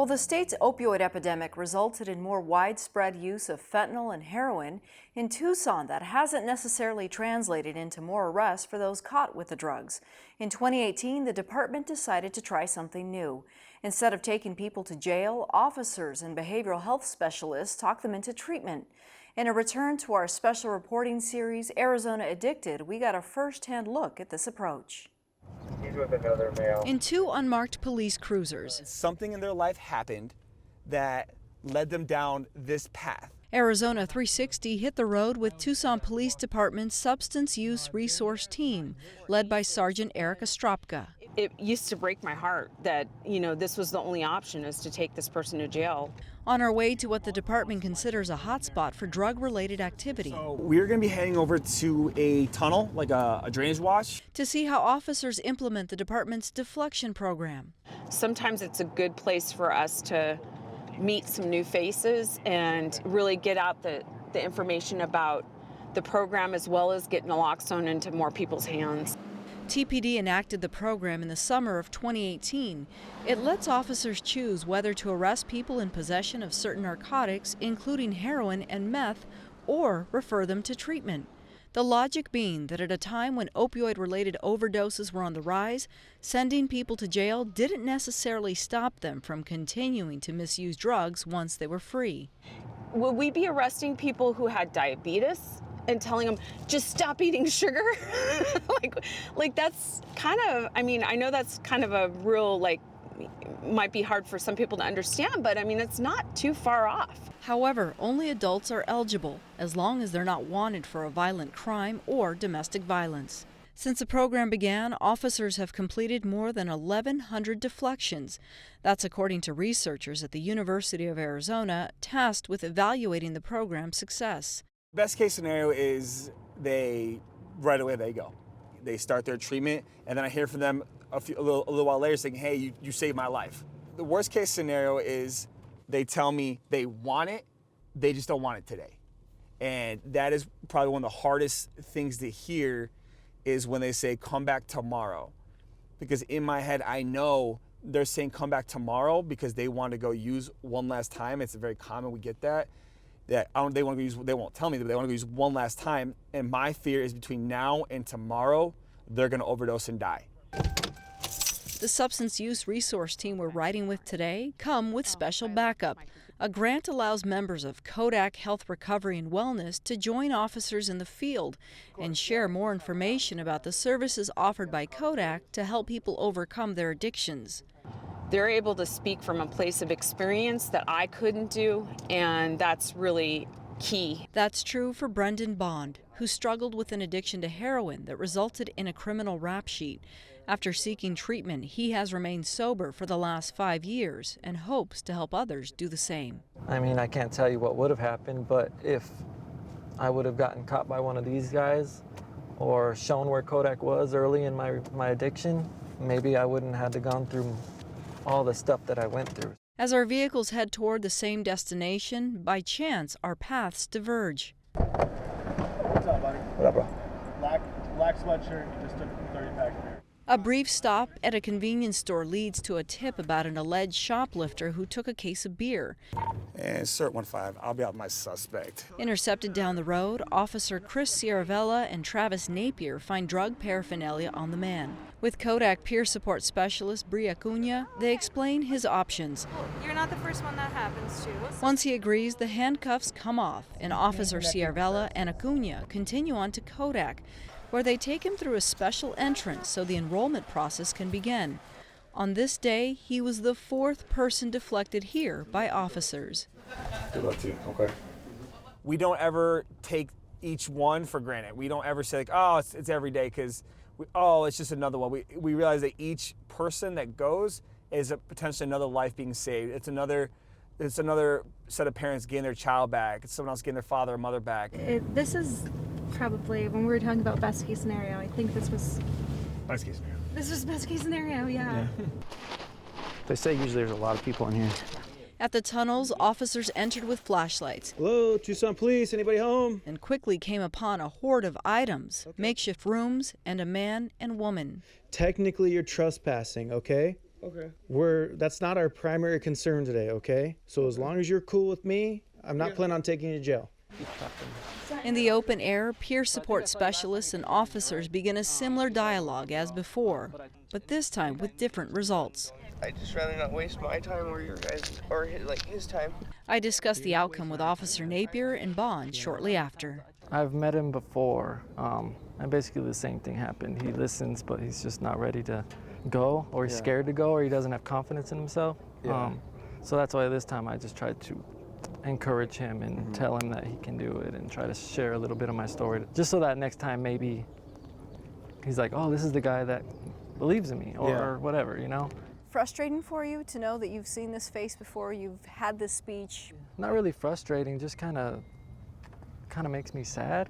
Well, the state's opioid epidemic resulted in more widespread use of fentanyl and heroin in Tucson that hasn't necessarily translated into more arrests for those caught with the drugs. In 2018, the department decided to try something new. Instead of taking people to jail, officers and behavioral health specialists talk them into treatment. In a return to our special reporting series, Arizona Addicted, we got a first-hand look at this approach. He's with another male. In two unmarked police cruisers, something in their life happened that led them down this path. Arizona 360 hit the road with Tucson Police Department's Substance Use Resource Team, led by Sergeant Eric Ostropka. It used to break my heart that, this was the only option, is to take this person to jail. On our way to what the department considers a hotspot for drug-related activity. So we're going to be heading over to a tunnel, like a drainage wash, to see how officers implement the department's deflection program. Sometimes it's a good place for us to meet some new faces and really get out the information about the program, as well as getting naloxone into more people's hands. TPD enacted the program in the summer of 2018. It lets officers choose whether to arrest people in possession of certain narcotics, including heroin and meth, or refer them to treatment. The logic being that at a time when opioid-related overdoses were on the rise, sending people to jail didn't necessarily stop them from continuing to misuse drugs once they were free. Would we be arresting people who had diabetes and telling them, just stop eating sugar? like that's kind of, I know that's kind of a real, might be hard for some people to understand, but it's not too far off. However, only adults are eligible, as long as they're not wanted for a violent crime or domestic violence. Since the program began, officers have completed more than 1,100 deflections. That's according to researchers at the University of Arizona, tasked with evaluating the program's success. Best case scenario is right away they go. They start their treatment, and then I hear from them a little while later saying, hey, you saved my life. The worst case scenario is they tell me they want it, they just don't want it today. And that is probably one of the hardest things to hear, is when they say, come back tomorrow. Because in my head, I know they're saying come back tomorrow because they want to go use one last time. It's very common, we get that. They won't tell me, but they want to use one last time. And my fear is between now and tomorrow, they're going to overdose and die. The substance use resource team we're riding with today come with special backup. A grant allows members of Kodak Health Recovery and Wellness to join officers in the field and share more information about the services offered by Kodak to help people overcome their addictions. They're able to speak from a place of experience that I couldn't do, and that's really key. That's true for Brendan Bond, who struggled with an addiction to heroin that resulted in a criminal rap sheet. After seeking treatment, he has remained sober for the last 5 years and hopes to help others do the same. I can't tell you what would have happened, but if I would have gotten caught by one of these guys or shown where Kodak was early in my addiction, maybe I wouldn't have had to gone through all the stuff that I went through. As our vehicles head toward the same destination, by chance, our paths diverge. What's up, buddy? What up, bro? Black sweatshirt, just took 30-pack of beer. A brief stop at a convenience store leads to a tip about an alleged shoplifter who took a case of beer. And Cert 15, I'll be out my suspect. Intercepted down the road, Officer Chris Sierravella and Travis Napier find drug paraphernalia on the man. With Kodak peer support specialist Bria Cunha, they explain his options. You're not the first one that happens to. Once he agrees, the handcuffs come off, and Officer Sierravella and Acuna continue on to Kodak, where they take him through a special entrance so the enrollment process can begin. On this day, he was the 4th person deflected here by officers. Good luck to you. Okay. We don't ever take each one for granted. We don't ever say, oh, it's every day, because, it's just another one. We realize that each person that goes is potentially another life being saved. It's another set of parents getting their child back. It's someone else getting their father or mother back. This is probably, when we were talking about best case scenario, I think this was Best case scenario. This was best case scenario, yeah. They say usually there's a lot of people in here. At the tunnels, officers entered with flashlights. Hello, Tucson Police, anybody home? And quickly came upon a horde of items, makeshift rooms, and a man and woman. Technically, you're trespassing, okay? Okay. That's not our primary concern today, okay? So as long as you're cool with me, I'm not planning on taking you to jail. In the open air, peer support specialists and officers begin a similar dialogue as before, but this time with different results. I'd just rather not waste my time or your guys, or his time. I discussed the outcome with Officer Napier and Bond shortly after. I've met him before, and basically the same thing happened. He listens, but he's just not ready to go, or he's scared to go, or he doesn't have confidence in himself. So that's why this time I just tried to encourage him and tell him that he can do it, and try to share a little bit of my story, just so that next time maybe he's like, oh, this is the guy that believes in me, or whatever, you know? Frustrating for you to know that you've seen this face before, you've had this speech? Not really frustrating, just kind of makes me sad,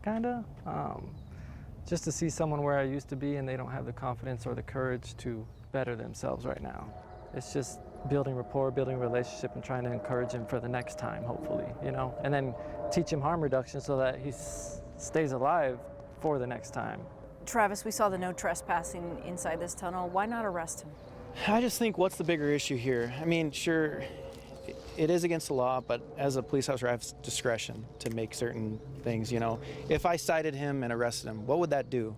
just to see someone where I used to be and they don't have the confidence or the courage to better themselves right now. It's just building rapport, building a relationship, and trying to encourage him for the next time, hopefully, you know, and then teach him harm reduction so that he stays alive for the next time. Travis, we saw the no trespassing inside this tunnel. Why not arrest him? I just think, what's the bigger issue here? I mean, sure, it is against the law, but as a police officer, I have discretion to make certain things, you know. If I cited him and arrested him, what would that do?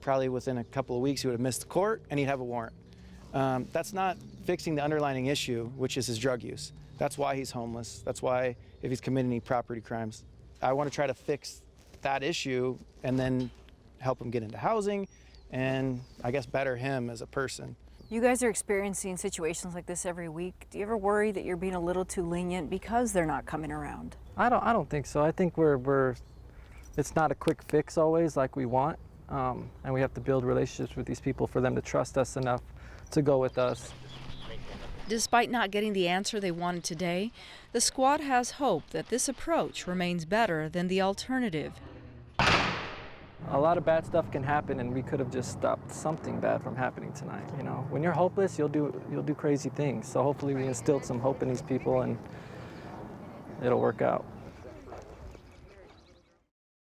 Probably within a couple of weeks, he would have missed the court and he'd have a warrant. That's not fixing the underlying issue, which is his drug use. That's why he's homeless. That's why, if he's committing any property crimes, I want to try to fix that issue and then help him get into housing and, I guess, better him as a person. You guys are experiencing situations like this every week. Do you ever worry that you're being a little too lenient because they're not coming around? I don't think so. I think it's not a quick fix always like we want, and we have to build relationships with these people for them to trust us enough to go with us. Despite not getting the answer they wanted today, the squad has hope that this approach remains better than the alternative. A lot of bad stuff can happen, and we could have just stopped something bad from happening tonight. You know, when you're hopeless, you'll do crazy things. So hopefully we instilled some hope in these people, and it'll work out.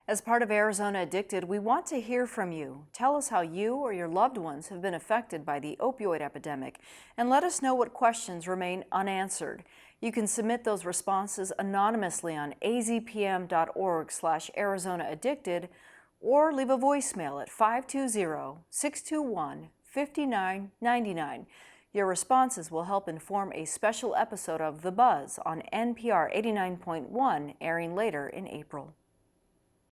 As part of Arizona Addicted, we want to hear from you. Tell us how you or your loved ones have been affected by the opioid epidemic, and let us know what questions remain unanswered. You can submit those responses anonymously on azpm.org/ArizonaAddicted, or leave a voicemail at 520-621-5999. Your responses will help inform a special episode of The Buzz on NPR 89.1, airing later in April.